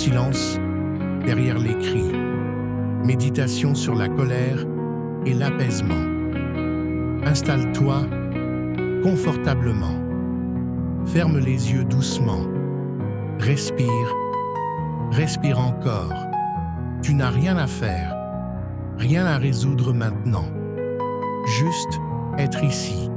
silence derrière les cris. Méditation sur la colère et l'apaisement. Installe-toi confortablement. Ferme les yeux doucement. Respire. Respire encore. Tu n'as rien à faire, rien à résoudre maintenant. Juste être ici.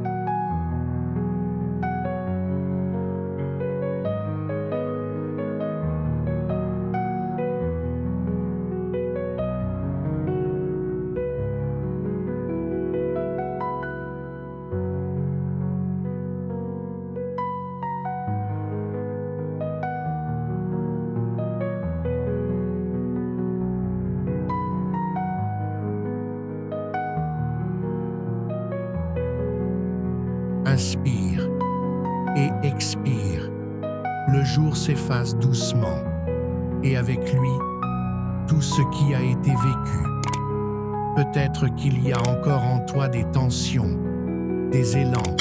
Inspire et expire. Le jour s'efface doucement et avec lui, tout ce qui a été vécu. Peut-être qu'il y a encore en toi des tensions, des élans,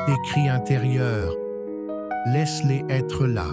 des cris intérieurs. Laisse-les être là.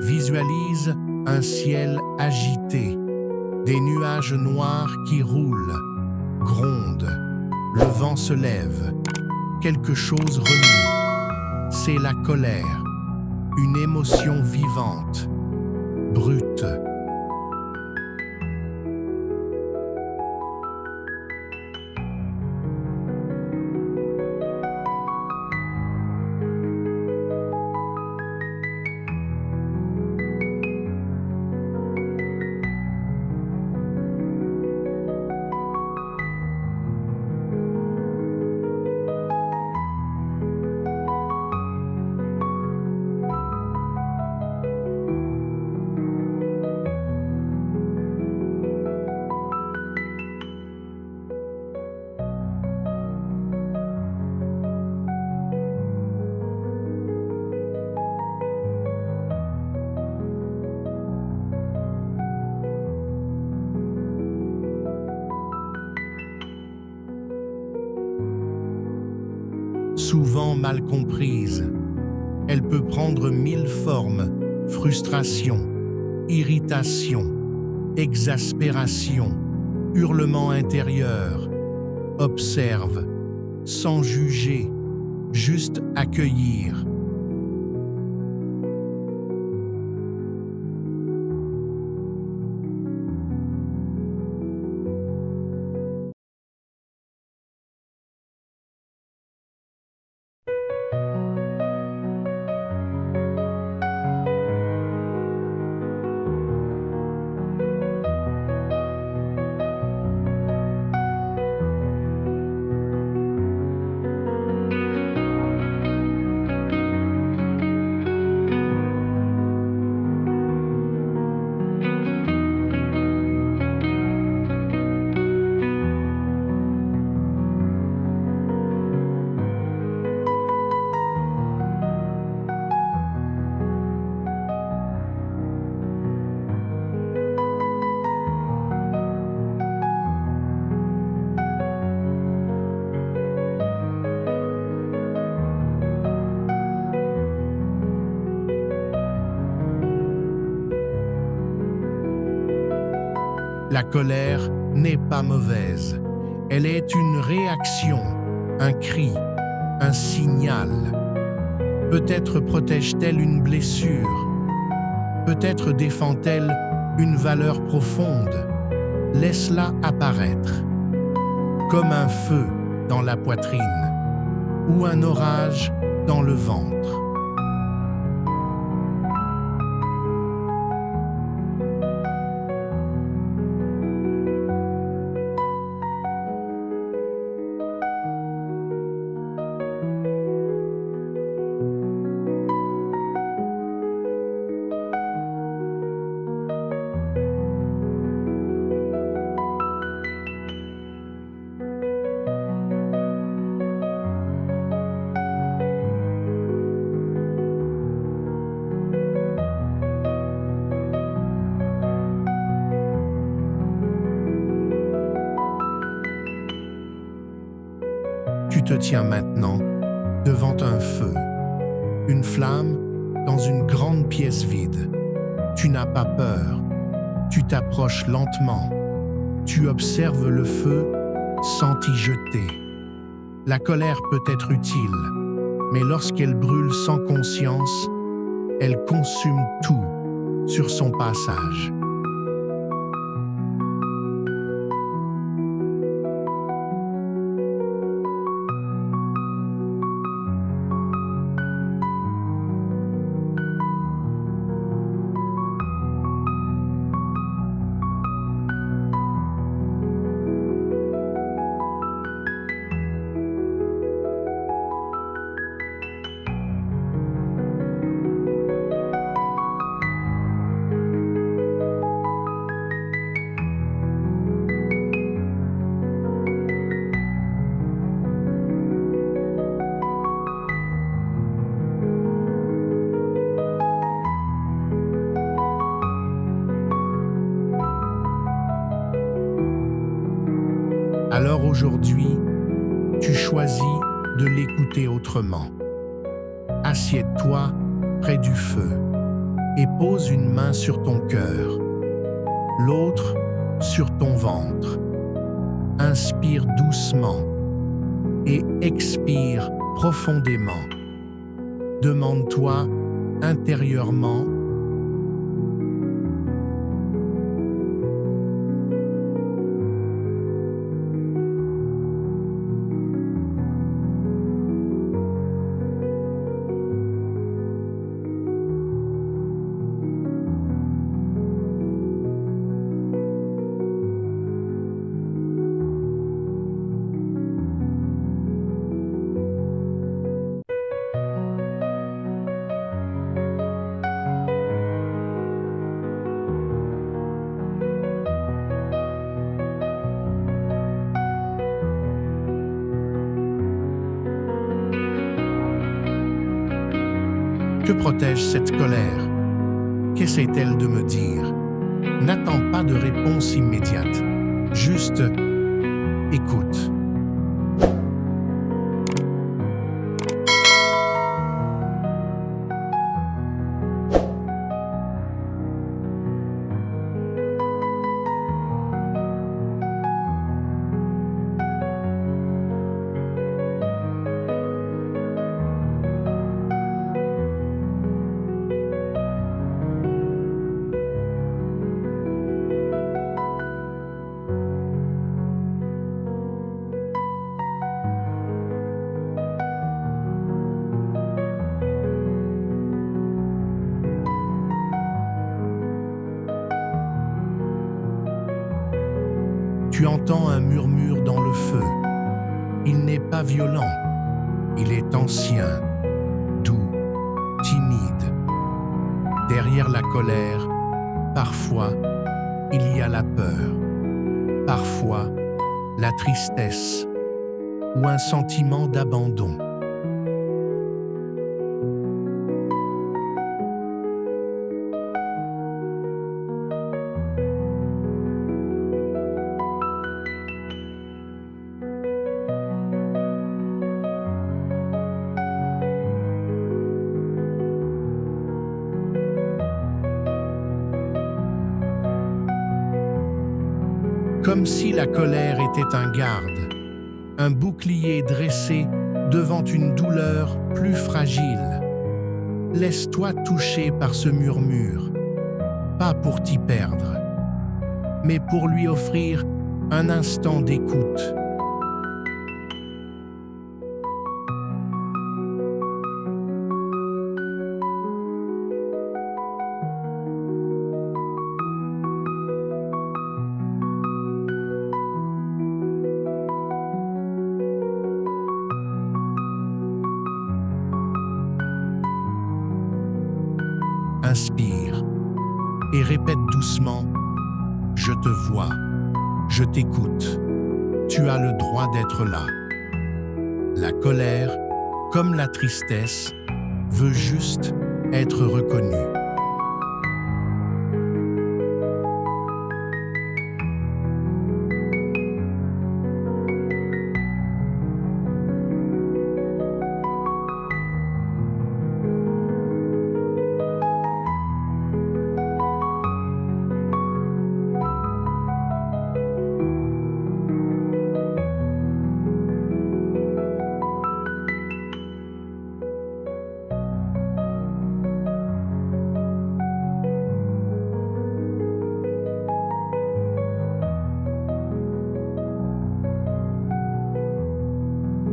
Visualise un ciel agité, des nuages noirs qui roulent, grondent, le vent se lève, quelque chose remue. C'est la colère, une émotion vivante, brute. Souvent mal comprise, elle peut prendre 1000 formes: frustration, irritation, exaspération, hurlement intérieur. Observe, sans juger, juste accueillir. La colère n'est pas mauvaise. Elle est une réaction, un cri, un signal. Peut-être protège-t-elle une blessure. Peut-être défend-elle une valeur profonde. Laisse-la apparaître. comme un feu dans la poitrine ou un orage dans le ventre. Tu te tiens maintenant devant un feu, une flamme dans une grande pièce vide. Tu n'as pas peur, tu t'approches lentement, tu observes le feu sans t'y jeter. La colère peut être utile, mais lorsqu'elle brûle sans conscience, elle consume tout sur son passage. Alors aujourd'hui, tu choisis de l'écouter autrement. Assieds-toi près du feu et pose une main sur ton cœur, l'autre sur ton ventre. Inspire doucement et expire profondément. Demande-toi intérieurement: que protège cette colère? Qu'essaie-t-elle de me dire? N'attends pas de réponse immédiate. Juste écoute. Tu entends un murmure dans le feu. Il n'est pas violent, il est ancien, doux, timide. Derrière la colère, parfois, il y a la peur, parfois, la tristesse ou un sentiment d'abandon. Comme si la colère était un garde, un bouclier dressé devant une douleur plus fragile. Laisse-toi toucher par ce murmure, pas pour t'y perdre, mais pour lui offrir un instant d'écoute, Inspire et répète doucement « Je te vois, je t'écoute, tu as le droit d'être là ». La colère, comme la tristesse, veut juste être reconnue.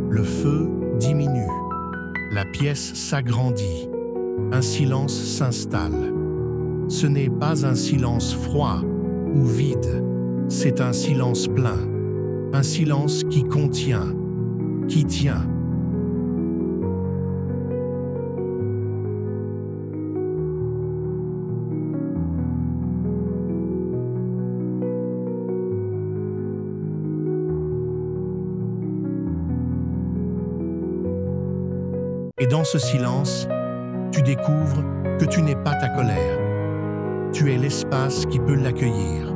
Le feu diminue, la pièce s'agrandit, un silence s'installe. Ce n'est pas un silence froid ou vide, c'est un silence plein, un silence qui contient, qui tient. Et dans ce silence, tu découvres que tu n'es pas ta colère. Tu es l'espace qui peut l'accueillir.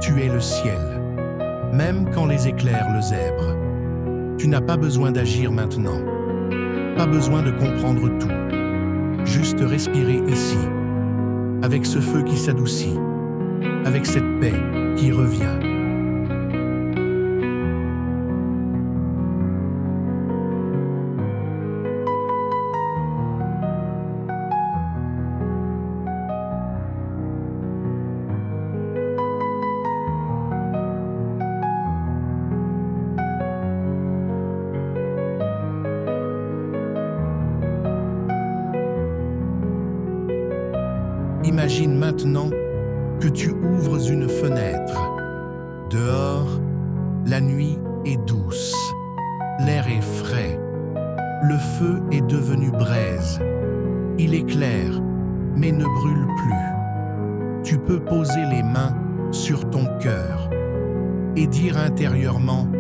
Tu es le ciel, même quand les éclairs le zèbrent. Tu n'as pas besoin d'agir maintenant, pas besoin de comprendre tout. Juste respirer ici, avec ce feu qui s'adoucit, avec cette paix qui revient. Imagine maintenant que tu ouvres une fenêtre. Dehors, la nuit est douce, l'air est frais, le feu est devenu braise. Il éclaire, mais ne brûle plus. Tu peux poser les mains sur ton cœur et dire intérieurement «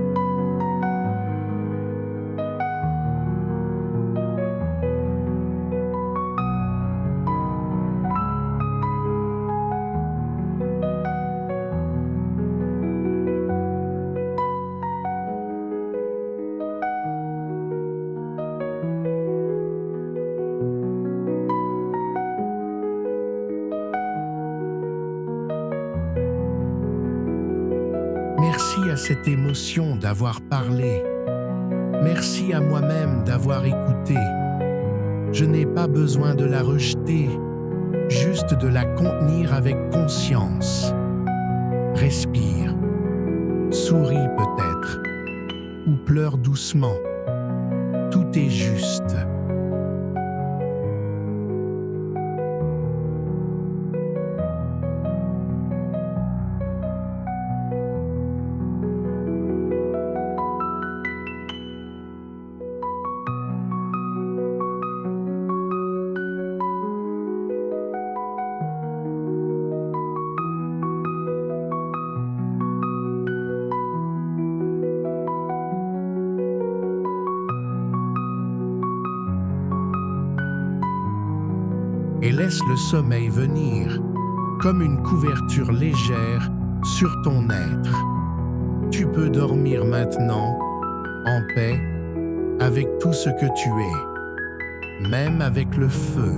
Merci à cette émotion d'avoir parlé. Merci à moi-même d'avoir écouté. Je n'ai pas besoin de la rejeter, juste de la contenir avec conscience. Respire, souris peut-être, ou pleure doucement. Tout est juste. Et laisse le sommeil venir, comme une couverture légère sur ton être. Tu peux dormir maintenant, en paix, avec tout ce que tu es, même avec le feu.